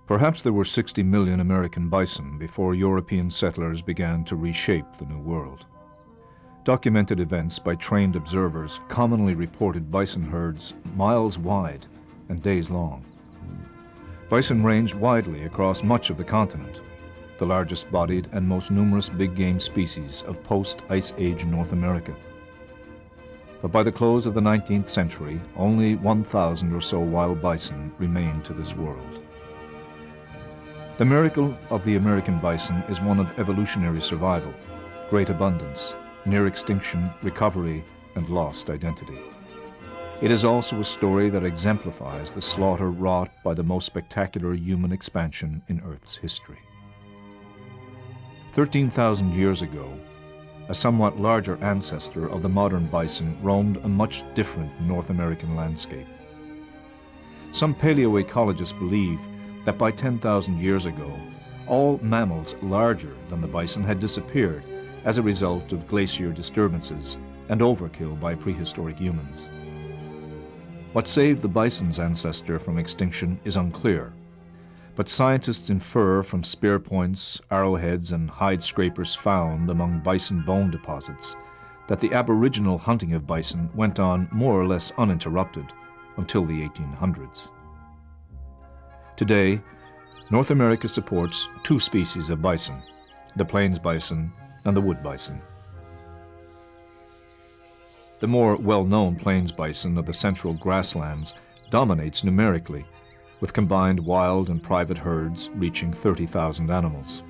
Perhaps there were 60 million American bison before European settlers began to reshape the New World. Documented events by trained observers commonly reported bison herds miles wide and days long. Bison ranged widely across much of the continent, the largest bodied and most numerous big game species of post-Ice Age North America. But by the close of the 19th century, only 1,000 or so wild bison remained to this world. The miracle of the American bison is one of evolutionary survival, great abundance, near extinction, recovery, and lost identity. It is also a story that exemplifies the slaughter wrought by the most spectacular human expansion in Earth's history. 13,000 years ago, a somewhat larger ancestor of the modern bison roamed a much different North American landscape. Some paleoecologists believe that by 10,000 years ago, all mammals larger than the bison had disappeared as a result of glacier disturbances and overkill by prehistoric humans. What saved the bison's ancestor from extinction is unclear, but scientists infer from spear points, arrowheads, and hide scrapers found among bison bone deposits that the aboriginal hunting of bison went on more or less uninterrupted until the 1800s. Today, North America supports two species of bison, the plains bison and the wood bison. The more well-known plains bison of the central grasslands dominates numerically, with combined wild and private herds reaching 30,000 animals.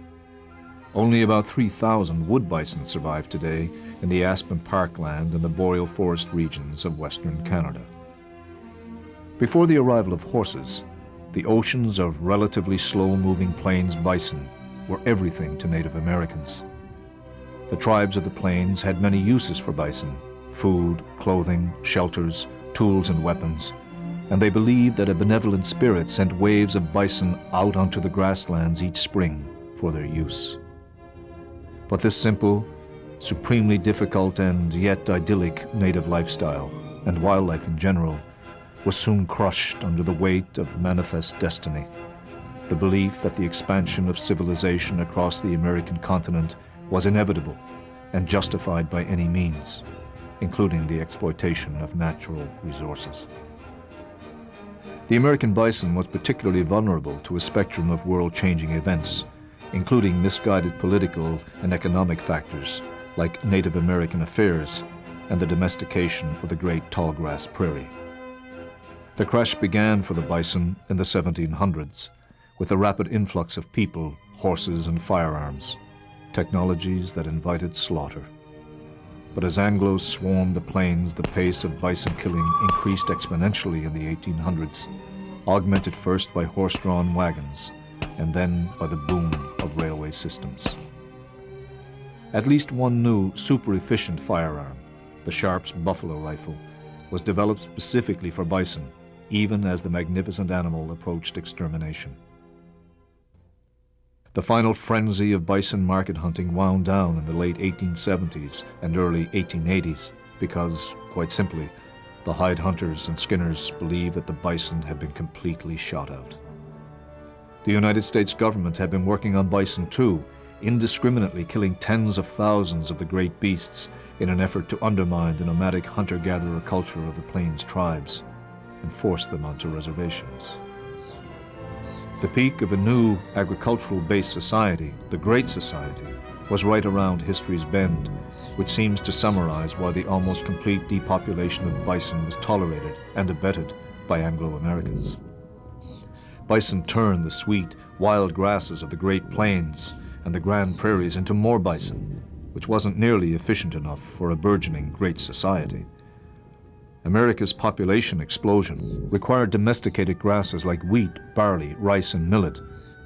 Only about 3,000 wood bison survive today in the aspen parkland and the boreal forest regions of western Canada. Before the arrival of horses, the oceans of relatively slow-moving plains bison were everything to Native Americans. The tribes of the plains had many uses for bison: food, clothing, shelters, tools and weapons, and they believed that a benevolent spirit sent waves of bison out onto the grasslands each spring for their use. But this simple, supremely difficult and yet idyllic native lifestyle, and wildlife in general, was soon crushed under the weight of manifest destiny, the belief that the expansion of civilization across the American continent was inevitable and justified by any means, including the exploitation of natural resources. The American bison was particularly vulnerable to a spectrum of world-changing events, including misguided political and economic factors like Native American affairs and the domestication of the great tallgrass prairie. The crash began for the bison in the 1700s with a rapid influx of people, horses, and firearms, technologies that invited slaughter. But as Anglos swarmed the plains, the pace of bison killing increased exponentially in the 1800s, augmented first by horse-drawn wagons and then by the boom of railway systems. At least one new super-efficient firearm, the Sharp's buffalo rifle, was developed specifically for bison, even as the magnificent animal approached extermination. The final frenzy of bison market hunting wound down in the late 1870s and early 1880s because, quite simply, the hide hunters and skinners believed that the bison had been completely shot out. The United States government had been working on bison too, indiscriminately killing tens of thousands of the great beasts in an effort to undermine the nomadic hunter-gatherer culture of the plains tribes and force them onto reservations. The peak of a new agricultural-based society, the Great Society, was right around history's bend, which seems to summarize why the almost complete depopulation of bison was tolerated and abetted by Anglo-Americans. Bison turned the sweet, wild grasses of the Great Plains and the Grand Prairies into more bison, which wasn't nearly efficient enough for a burgeoning Great Society. America's population explosion required domesticated grasses like wheat, barley, rice, and millet,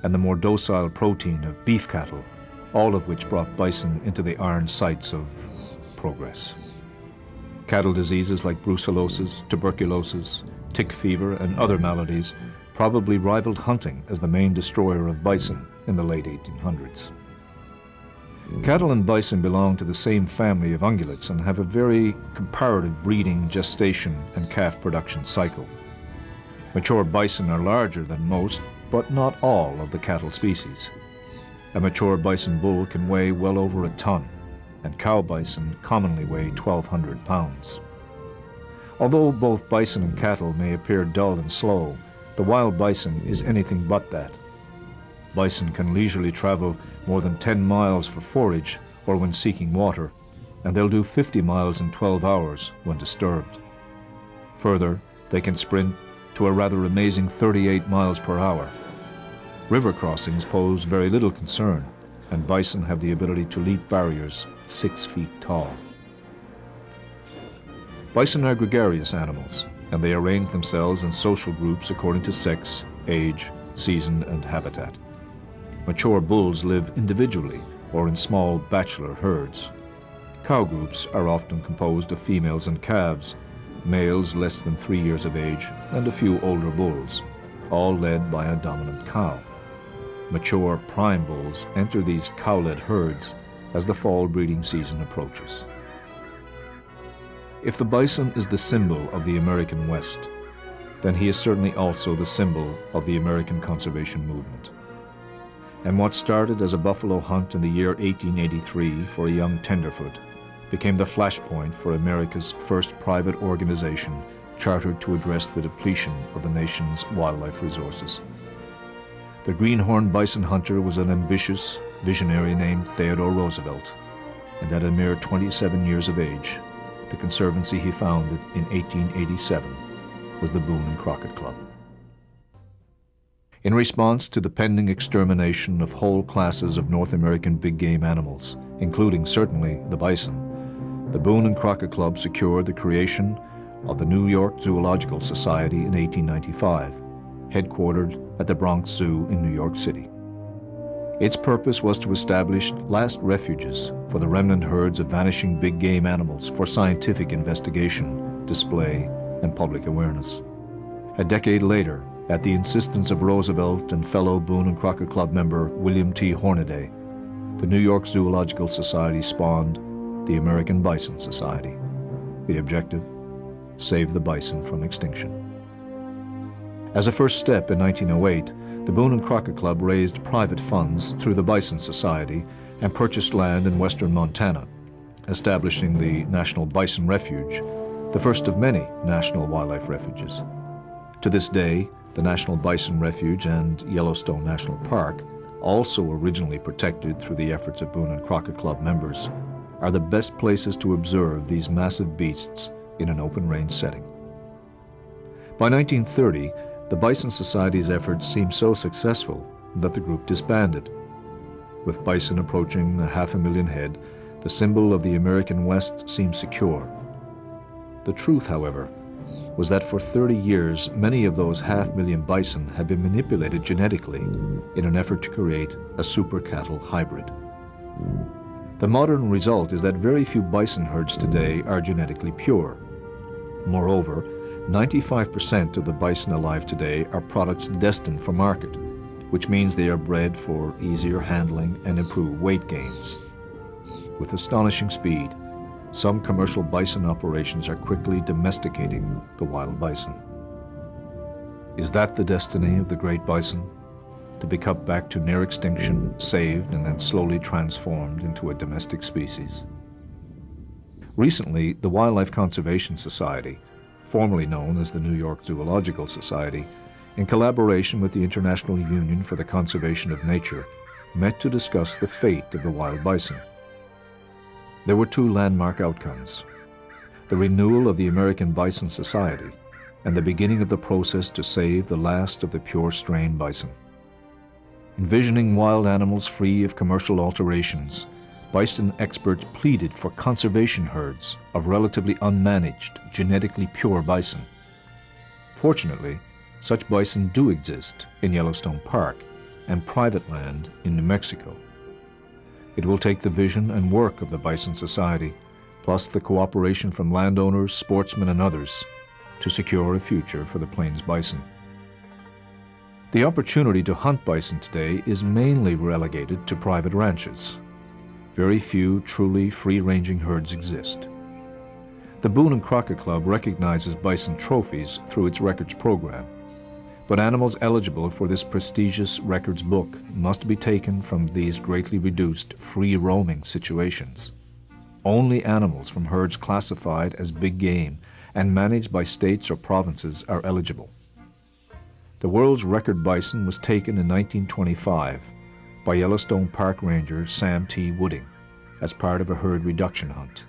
and the more docile protein of beef cattle, all of which brought bison into the iron sights of progress. Cattle diseases like brucellosis, tuberculosis, tick fever, and other maladies probably rivaled hunting as the main destroyer of bison in the late 1800s. Cattle and bison belong to the same family of ungulates and have a very comparative breeding, gestation, and calf production cycle. Mature bison are larger than most, but not all of the cattle species. A mature bison bull can weigh well over a ton, and cow bison commonly weigh 1,200 pounds. Although both bison and cattle may appear dull and slow, the wild bison is anything but that. Bison can leisurely travel more than 10 miles for forage or when seeking water, and they'll do 50 miles in 12 hours when disturbed. Further, they can sprint to a rather amazing 38 miles per hour. River crossings pose very little concern, and bison have the ability to leap barriers 6 feet tall. Bison are gregarious animals, and they arrange themselves in social groups according to sex, age, season, and habitat. Mature bulls live individually or in small bachelor herds. Cow groups are often composed of females and calves, males less than 3 years of age, and a few older bulls, all led by a dominant cow. Mature prime bulls enter these cow-led herds as the fall breeding season approaches. If the bison is the symbol of the American West, then he is certainly also the symbol of the American conservation movement. And what started as a buffalo hunt in the year 1883 for a young tenderfoot became the flashpoint for America's first private organization chartered to address the depletion of the nation's wildlife resources. The greenhorn bison hunter was an ambitious visionary named Theodore Roosevelt, and at a mere 27 years of age, the conservancy he founded in 1887 was the Boone and Crockett Club. In response to the pending extermination of whole classes of North American big game animals, including certainly the bison, the Boone and Crockett Club secured the creation of the New York Zoological Society in 1895, headquartered at the Bronx Zoo in New York City. Its purpose was to establish last refuges for the remnant herds of vanishing big game animals for scientific investigation, display, and public awareness. A decade later, at the insistence of Roosevelt and fellow Boone and Crockett Club member William T. Hornaday, the New York Zoological Society spawned the American Bison Society. The objective? Save the bison from extinction. As a first step in 1908, the Boone and Crockett Club raised private funds through the Bison Society and purchased land in western Montana, establishing the National Bison Refuge, the first of many national wildlife refuges. To this day, the National Bison Refuge and Yellowstone National Park, also originally protected through the efforts of Boone and Crockett Club members, are the best places to observe these massive beasts in an open-range setting. By 1930, the Bison Society's efforts seemed so successful that the group disbanded. With bison approaching 500,000 head, the symbol of the American West seemed secure. The truth, however, was that for 30 years, many of those 500,000 bison had been manipulated genetically in an effort to create a super cattle hybrid. The modern result is that very few bison herds today are genetically pure. Moreover, 95% of the bison alive today are products destined for market, which means they are bred for easier handling and improved weight gains. With astonishing speed, some commercial bison operations are quickly domesticating the wild bison. Is that the destiny of the great bison? To be cut back to near extinction, saved, and then slowly transformed into a domestic species? Recently, the Wildlife Conservation Society, formerly known as the New York Zoological Society, in collaboration with the International Union for the Conservation of Nature, met to discuss the fate of the wild bison. There were two landmark outcomes: the renewal of the American Bison Society and the beginning of the process to save the last of the pure strain bison. Envisioning wild animals free of commercial alterations, bison experts pleaded for conservation herds of relatively unmanaged, genetically pure bison. Fortunately, such bison do exist in Yellowstone Park and private land in New Mexico. It will take the vision and work of the Bison Society, plus the cooperation from landowners, sportsmen, and others, to secure a future for the Plains bison. The opportunity to hunt bison today is mainly relegated to private ranches. Very few truly free-ranging herds exist. The Boone and Crockett Club recognizes bison trophies through its records program, But animals eligible for this prestigious records book must be taken from these greatly reduced free-roaming situations. Only animals from herds classified as big game and managed by states or provinces are eligible. The world's record bison was taken in 1925 by Yellowstone Park Ranger Sam T. Wooding as part of a herd reduction hunt.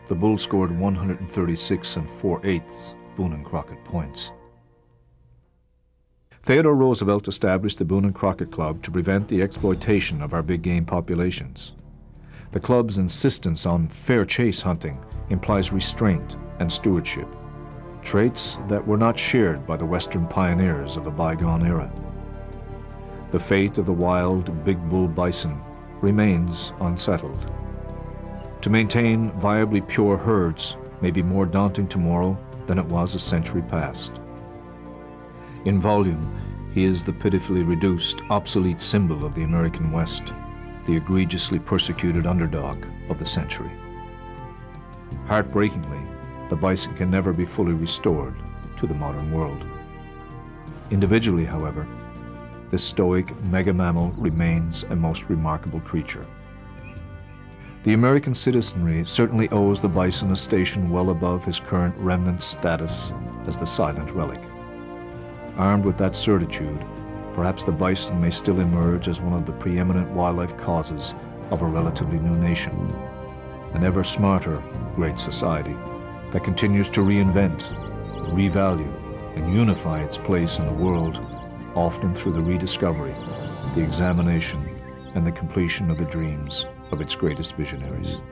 The bull scored 136 4/8 Boone and Crockett points. Theodore Roosevelt established the Boone and Crockett Club to prevent the exploitation of our big game populations. The club's insistence on fair chase hunting implies restraint and stewardship, traits that were not shared by the Western pioneers of the bygone era. The fate of the wild big bull bison remains unsettled. To maintain viably pure herds may be more daunting tomorrow than it was a century past. In volume, he is the pitifully reduced, obsolete symbol of the American West, the egregiously persecuted underdog of the century. Heartbreakingly, the bison can never be fully restored to the modern world. Individually, however, this stoic mega-mammal remains a most remarkable creature. The American citizenry certainly owes the bison a station well above his current remnant status as the silent relic. Armed with that certitude, perhaps the bison may still emerge as one of the preeminent wildlife causes of a relatively new nation, an ever smarter great society that continues to reinvent, revalue, and unify its place in the world, often through the rediscovery, the examination, and the completion of the dreams of its greatest visionaries.